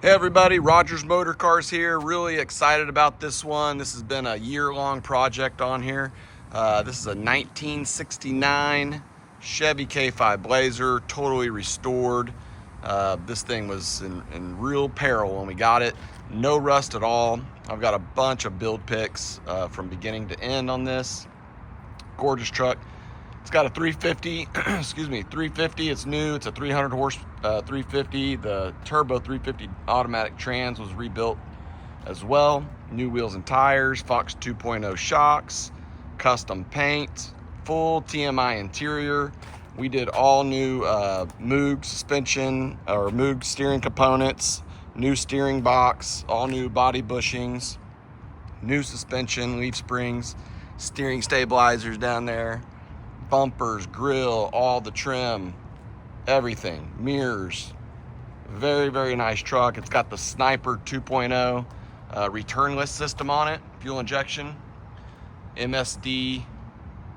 Hey everybody, Rogers Motor Cars here. Really excited about this one. This has been a year-long project on here. This is a 1969 Chevy K5 Blazer, totally restored. This thing was in real peril when we got it. No rust at all. I've got a bunch of build pics from beginning to end on this. Gorgeous truck. It's got a 350, excuse me, 350. It's new. It's a 300 horse 350. The turbo 350 automatic trans was rebuilt as well. New wheels and tires, Fox 2.0 shocks, custom paint, full TMI interior. We did all new Moog suspension or Moog steering components, new steering box, all new body bushings, new suspension, leaf springs, steering stabilizers down there, bumpers, grill, all the trim, everything, mirrors. Very, very nice truck. It's got the Sniper 2.0 returnless system on it, fuel injection, MSD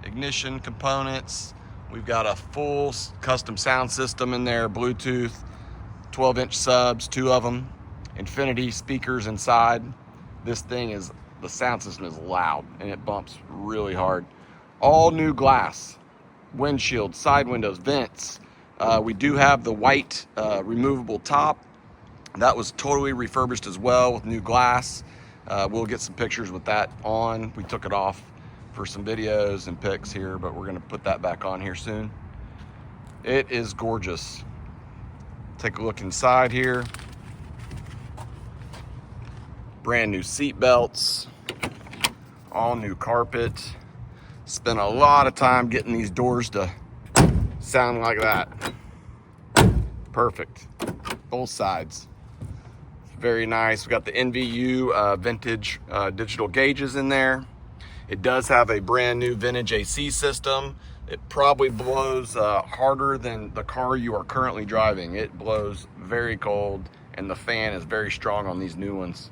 ignition components. We've got a full custom sound system in there, Bluetooth, 12-inch subs, 2 of them, Infinity speakers inside. This thing is, the sound system is loud and it bumps really hard. All new glass, windshield, side windows, vents. We do have the white removable top. That was totally refurbished as well with new glass. We'll get some pictures with that on. We took it off for some videos and pics here, but we're gonna put that back on here soon. It is gorgeous. Take a look inside here. Brand new seat belts, all new carpet. Spent a lot of time getting these doors to sound like that. Perfect. Both sides. Very nice. We got the NVU vintage digital gauges in there. It does have a brand new vintage AC system. It probably blows harder than the car you are currently driving. It blows very cold, and the fan is very strong on these new ones.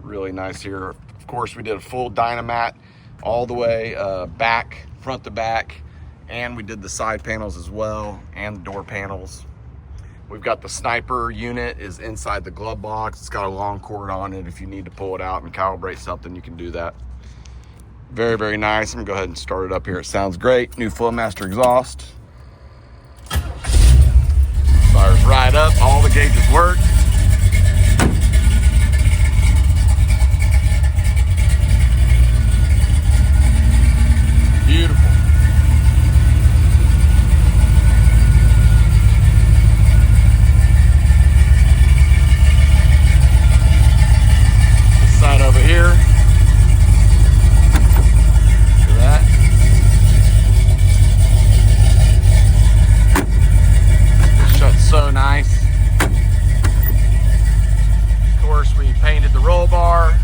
Really nice here. Of course, we did a full Dynamat all the way back, front to back, and we did the side panels as well, and the door panels. We've got the Sniper unit is inside the glove box. It's got a long cord on it. If you need to pull it out and calibrate something, you can do that. Very, very nice. I'm gonna go ahead and start it up here. It sounds great. New Flowmaster exhaust. Fires right up, all the gauges work. Beautiful. This side over here. Look at that. It shuts so nice. Of course, we painted the roll bar.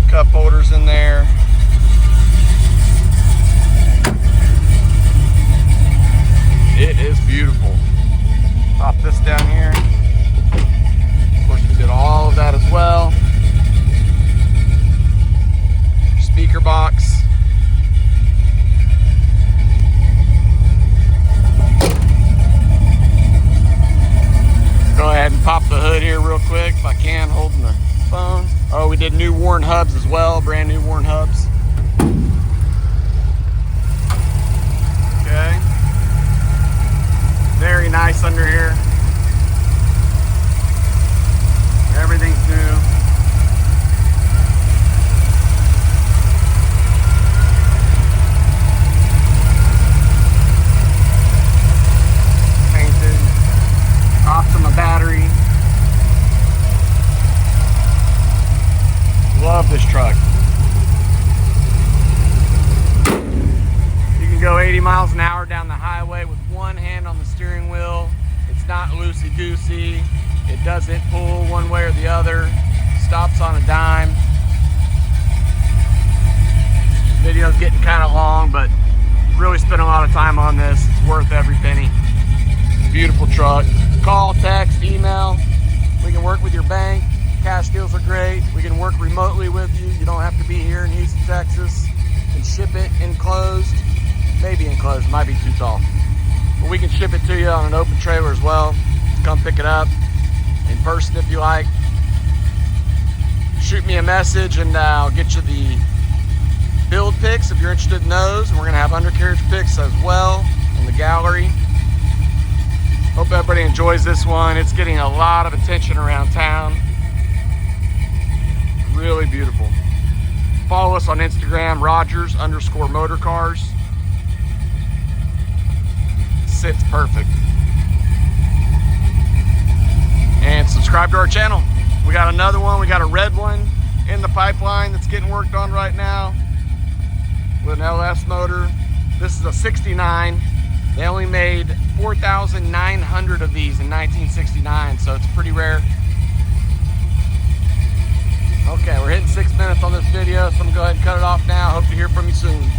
Cup holders in there. It is beautiful. Pop this down here. Of course, we did all of that as well. Speaker box. Go ahead and pop the hood here real quick if I can, holding the phone. Oh, we did new Warren hubs as well, brand new Warren hubs. Okay. Very nice under here. Everything's new. Painted. Optima battery. Love this truck. You can go 80 miles an hour down the highway with one hand on the steering wheel. It's not loosey-goosey. It doesn't pull one way or the other. Stops on a dime. This video's getting kind of long, but really spent a lot of time on this. It's worth every penny. Beautiful truck. Call, text, email. We can work with your bank. Cash deals are great. We can work remotely with you. You don't have to be here in Houston, Texas. You can ship it enclosed. Maybe enclosed, might be too tall. we can ship it to you on an open trailer as well. Come pick it up in person if you like. Shoot me a message and I'll get you the build pics if you're interested in those. And we're gonna have undercarriage pics as well in the gallery. Hope everybody enjoys this one. It's getting a lot of attention around town. Really beautiful. Follow us on Instagram, Rogers_motorcars. Sits perfect. And subscribe to our channel. We got another one. We got a red one in the pipeline that's getting worked on right now with an LS motor. This is a 69. They only made 4,900 of these in 1969, so it's pretty rare. Okay, we're hitting 6 minutes on this video, so I'm gonna go ahead and cut it off now. Hope to hear from you soon.